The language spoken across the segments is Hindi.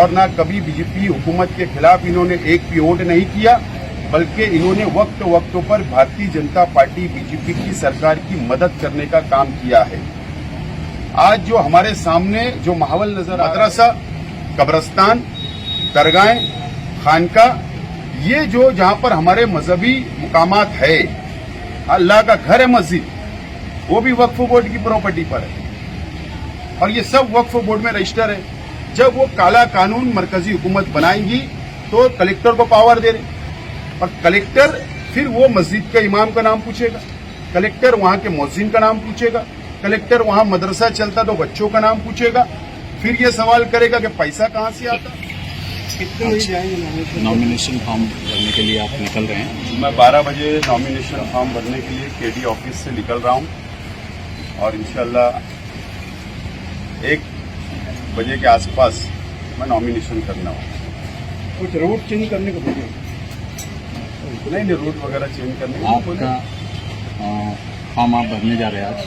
और ना कभी बीजेपी हुकूमत के खिलाफ इन्होंने एक भी वोट नहीं किया, बल्कि इन्होंने वक्त वक्त पर भारतीय जनता पार्टी बीजेपी की सरकार की मदद करने का काम किया है। आज जो हमारे सामने जो माहौल नजर आ रहा, मदरसा, कब्रिस्तान, दरगाहें, खानका, ये जो जहां पर हमारे मजहबी मुकामात है, अल्लाह का घर है मस्जिद, वो भी वक्फ बोर्ड की प्रॉपर्टी पर है और ये सब वक्फ बोर्ड में रजिस्टर है। जब वो काला कानून मरकजी हुकूमत बनाएंगी तो कलेक्टर को पावर दे रहे, और कलेक्टर फिर वो मस्जिद के इमाम का नाम पूछेगा, कलेक्टर वहां के मुअज्जिन का नाम पूछेगा, कलेक्टर वहां मदरसा चलता तो बच्चों का नाम पूछेगा, फिर ये सवाल करेगा कि पैसा कहां से आता। कितने बजे जाएंगे नॉमिनेशन फॉर्म भरने के लिए आप निकल रहे हैं? मैं 12 बजे नॉमिनेशन फॉर्म भरने के लिए केडी ऑफिस से निकल रहा हूं और इंशाल्लाह 1 बजे के आसपास मैं नॉमिनेशन करना हूं। कुछ रूट चेंज करने को बोलिए? नहीं, रूट वगैरह चेंज करने को आपका फॉर्म आप भरने जा रहे हैं आज,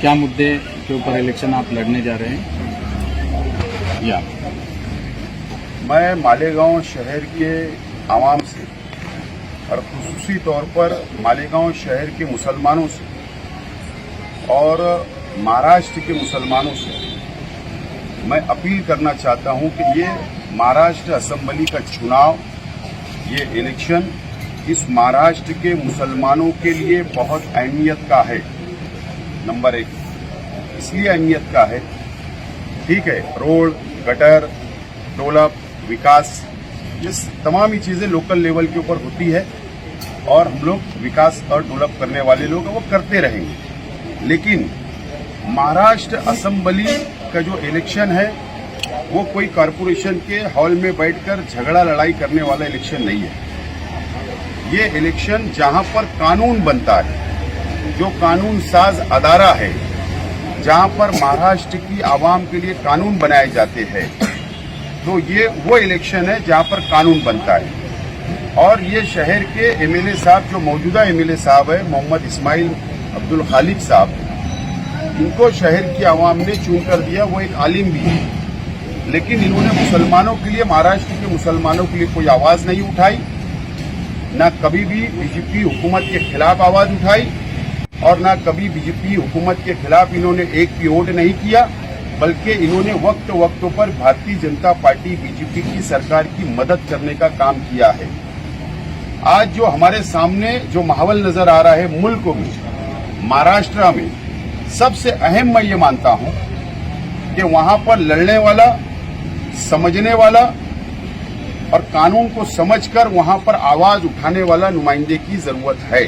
क्या मुद्दे के ऊपर इलेक्शन आप लड़ने जा रहे हैं? या मैं मालेगांव शहर के आवाम से और खुसूसी तौर पर मालेगांव शहर के मुसलमानों से और महाराष्ट्र के मुसलमानों से मैं अपील करना चाहता हूं कि ये महाराष्ट्र असेंबली का चुनाव, ये इलेक्शन इस महाराष्ट्र के मुसलमानों के लिए बहुत अहमियत का है। नंबर 1 इसलिए अहमियत का है, ठीक है, रोड, गटर, डेवलप, विकास, ये तमाम ही चीजें लोकल लेवल के ऊपर होती है और हम लोग विकास और डेवलप करने वाले लोग वो करते रहेंगे। लेकिन महाराष्ट्र असेंबली का जो इलेक्शन है वो कोई कॉरपोरेशन के हॉल में बैठकर झगड़ा लड़ाई करने वाला इलेक्शन नहीं है। ये इलेक्शन जहां पर कानून बनता है, जो कानून साज अदारा है, जहां पर महाराष्ट्र की आवाम के लिए कानून बनाए जाते हैं, तो ये वो इलेक्शन है जहां पर कानून बनता है। और ये शहर के एमएलए साहब, जो मौजूदा एमएलए साहब है मोहम्मद इस्माइल अब्दुल खालिक साहब, इनको शहर की आवाम ने चुन कर दिया। वो एक आलिम भी है, लेकिन इन्होंने मुसलमानों के लिए, महाराष्ट्र के मुसलमानों के लिए कोई आवाज नहीं उठाई, ना कभी भी बीजेपी हुकूमत के खिलाफ आवाज उठाई और ना कभी बीजेपी हुकूमत के खिलाफ इन्होंने एक भी वोट नहीं किया, बल्कि इन्होंने वक्त वक्त पर भारतीय जनता पार्टी बीजेपी की सरकार की मदद करने का काम किया है। आज जो हमारे सामने जो माहौल नजर आ रहा है मुल्क में, महाराष्ट्र में, सबसे अहम मैं ये मानता हूं कि वहां पर लड़ने वाला, समझने वाला और कानून को समझकर वहां पर आवाज उठाने वाला नुमाइंदे की जरूरत है।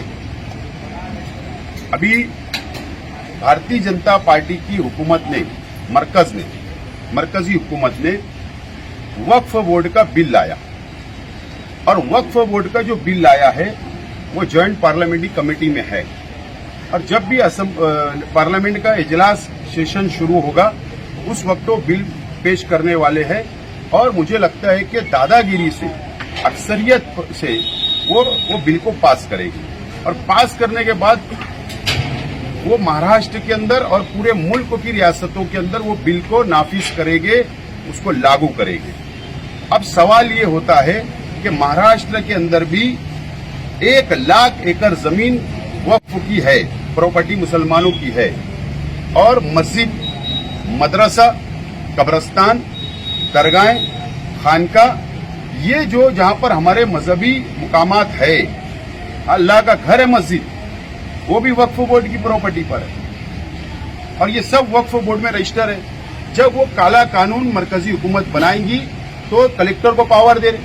अभी भारतीय जनता पार्टी की हुकूमत ने, मरकजी हुकूमत ने वक्फ बोर्ड का बिल लाया और वक्फ बोर्ड का जो बिल लाया है वो ज्वाइंट पार्लियामेंट्री कमेटी में है और जब भी पार्लियामेंट का इजलास सेशन शुरू होगा उस वक्त वो बिल पेश करने वाले हैं और मुझे लगता है कि दादागिरी से, अक्सरियत से वो बिल को पास करेगी और पास करने के बाद वो महाराष्ट्र के अंदर और पूरे मुल्क की रियासतों के अंदर वो बिल को नाफिज करेंगे, उसको लागू करेंगे। अब सवाल ये होता है कि महाराष्ट्र के अंदर भी 1 लाख एकड़ जमीन वक्फ की है, प्रॉपर्टी मुसलमानों की है और मस्जिद, मदरसा, कब्रिस्तान, दरगाहें, खानका, ये जो जहां पर हमारे मजहबी मुकामात है, अल्लाह का घर है मस्जिद, वो भी वक्फ बोर्ड की प्रॉपर्टी पर है और ये सब वक्फ बोर्ड में रजिस्टर है। जब वो काला कानून मरकजी हुकूमत बनाएंगी तो कलेक्टर को पावर दे रहे,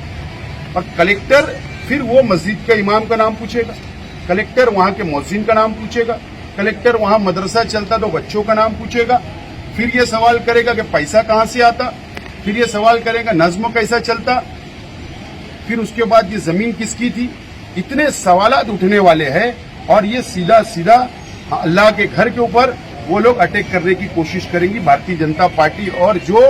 और कलेक्टर फिर वो मस्जिद के इमाम का नाम पूछेगा, कलेक्टर वहां के मुअज्जिन का नाम पूछेगा, कलेक्टर वहां मदरसा चलता तो बच्चों का नाम पूछेगा, फिर ये सवाल करेगा कि पैसा कहां से आता, फिर ये सवाल करेगा नज्म कैसा चलता, फिर उसके बाद ये जमीन किसकी थी। इतने सवालात उठने वाले हैं और ये सीधा सीधा अल्लाह के घर के ऊपर वो लोग अटैक करने की कोशिश करेंगी भारतीय जनता पार्टी। और जो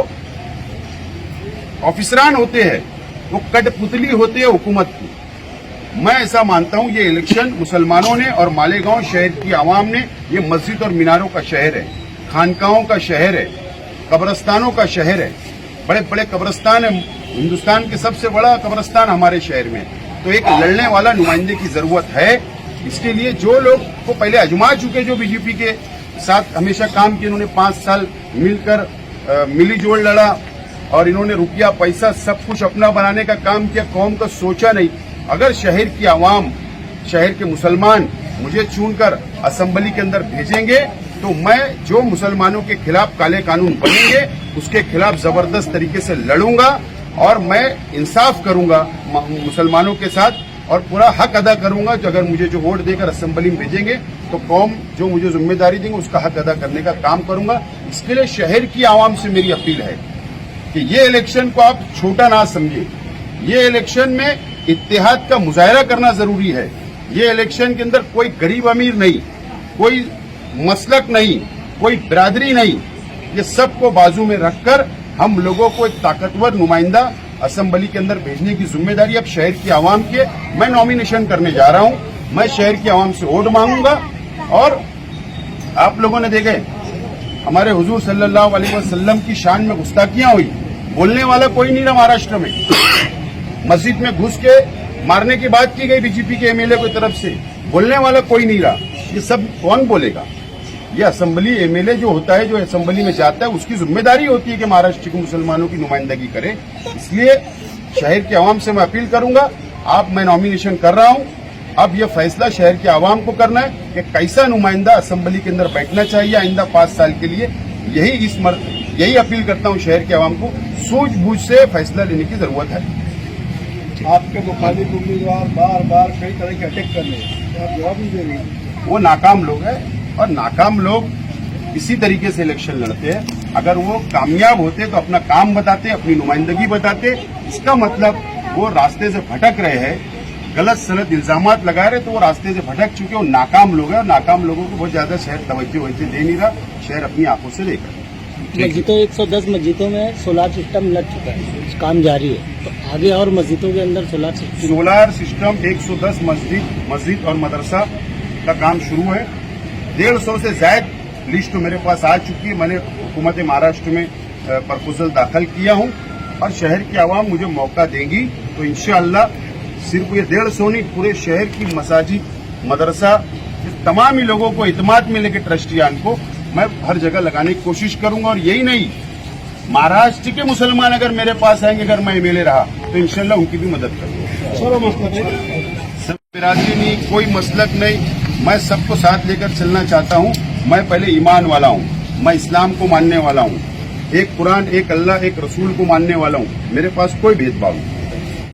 ऑफिसरान होते हैं वो कठपुतली होते हैं हुकूमत की। मैं ऐसा मानता हूं ये इलेक्शन मुसलमानों ने और मालेगांव शहर की आवाम ने, ये मस्जिद और मीनारों का शहर है, खानकाहों का शहर है, कब्रिस्तानों का शहर है, बड़े बड़े कब्रिस्तान है, हिंदुस्तान के सबसे बड़ा कब्रिस्तान हमारे शहर में। तो एक लड़ने वाला नुमाइंदे की जरूरत है। इसके लिए जो लोग को पहले आजमा चुके, जो बीजेपी के साथ हमेशा काम किए, इन्होंने 5 साल मिलकर मिली जोड़ लड़ा और इन्होंने रुपया पैसा सब कुछ अपना बनाने का काम किया, कौम का सोचा नहीं। अगर शहर की आवाम, शहर के मुसलमान मुझे चुनकर असेंबली के अंदर भेजेंगे तो मैं जो मुसलमानों के खिलाफ काले कानून बनेंगे उसके खिलाफ जबरदस्त तरीके से लड़ूंगा और मैं इंसाफ करूंगा मुसलमानों के साथ और पूरा हक अदा करूंगा। जो अगर मुझे जो वोट देकर असेंबली में भेजेंगे तो कौम जो मुझे जिम्मेदारी देंगे उसका हक अदा करने का काम करूंगा। इसके लिए शहर की आवाम से मेरी अपील है कि ये इलेक्शन को आप छोटा ना समझिए। ये इलेक्शन में इत्तेहाद का मुजाहरा करना जरूरी है। ये इलेक्शन के अंदर कोई गरीब अमीर नहीं, कोई मसलक नहीं, कोई बिरादरी नहीं, ये सबको बाजू में रखकर हम लोगों को एक ताकतवर नुमाइंदा असेंबली के अंदर भेजने की जिम्मेदारी अब शहर की आवाम की है। मैं नॉमिनेशन करने जा रहा हूं, मैं शहर की आवाम से वोट मांगूंगा। और आप लोगों ने देखे हमारे हुजूर सल्लल्लाहु अलैहि वसल्लम की शान में गुस्ताखियां हुई, बोलने वाला कोई नहीं रहा महाराष्ट्र में। मस्जिद में घुस के मारने की बात की गई बीजेपी के एमएलए की तरफ से, बोलने वाला कोई नहीं रहा। ये सब कौन बोलेगा? ये असेंबली एमएलए जो होता है, जो असेंबली में जाता है, उसकी जिम्मेदारी होती है कि महाराष्ट्र के मुसलमानों की नुमाइंदगी करे। इसलिए शहर की आवाम से मैं अपील करूंगा, मैं नॉमिनेशन कर रहा हूं। अब यह फैसला शहर की आवाम को करना है कि कैसा नुमाइंदा असेंबली के अंदर बैठना चाहिए आइंदा 5 साल के लिए। यही अपील करता हूं शहर की आवाम को, सूझबूझ से फैसला लेने की जरूरत है। आपके मुखालिफ उम्मीदवार बार बार कई तरह के अटैक कर रहे हैं, आप जवाब नहीं दे रहे हैं। वो नाकाम लोग हैं और नाकाम लोग इसी तरीके से इलेक्शन लड़ते हैं। अगर वो कामयाब होते तो अपना काम बताते, अपनी नुमाइंदगी बताते। इसका मतलब वो रास्ते से भटक रहे हैं, गलत सलत इल्जामात लगा रहे, तो वो रास्ते से भटक चुके। वो नाकाम लोग हैं और नाकाम लोगों को बहुत ज्यादा शहर तवज्जो वैसे दे नहीं रहा, शहर अपनी आंखों से देख रहा है। मस्जिदों 110 मस्जिदों में सोलार सिस्टम लग चुका है, काम जारी है, तो आगे और मस्जिदों के अंदर सोलार सिस्टम 110 मस्जिद और मदरसा का काम शुरू है। 150 से ज्यादा लिस्ट मेरे पास आ चुकी है। मैंने हुकूमत महाराष्ट्र में प्रपोजल दाखिल किया हूं और शहर की आवाम मुझे मौका देंगी तो इंशाअल्लाह सिर्फ ये 150 नहीं, पूरे शहर की मसाजिद, मदरसा, तमाम ही लोगों को इत्मीनान में लेकर ट्रस्टियान को मैं हर जगह लगाने की कोशिश करूंगा। और यही नहीं, महाराष्ट्र के मुसलमान अगर मेरे पास आएंगे, अगर मैं एमएलए रहा तो इंशाल्लाह उनकी भी मदद करूंगा। सब बिरादरी नहीं, कोई मसलक नहीं, मैं सबको साथ लेकर चलना चाहता हूं। मैं पहले ईमान वाला हूं, मैं इस्लाम को मानने वाला हूं, एक कुरान, एक अल्लाह, एक रसूल को मानने वाला हूं। मेरे पास कोई भेदभाव नहीं।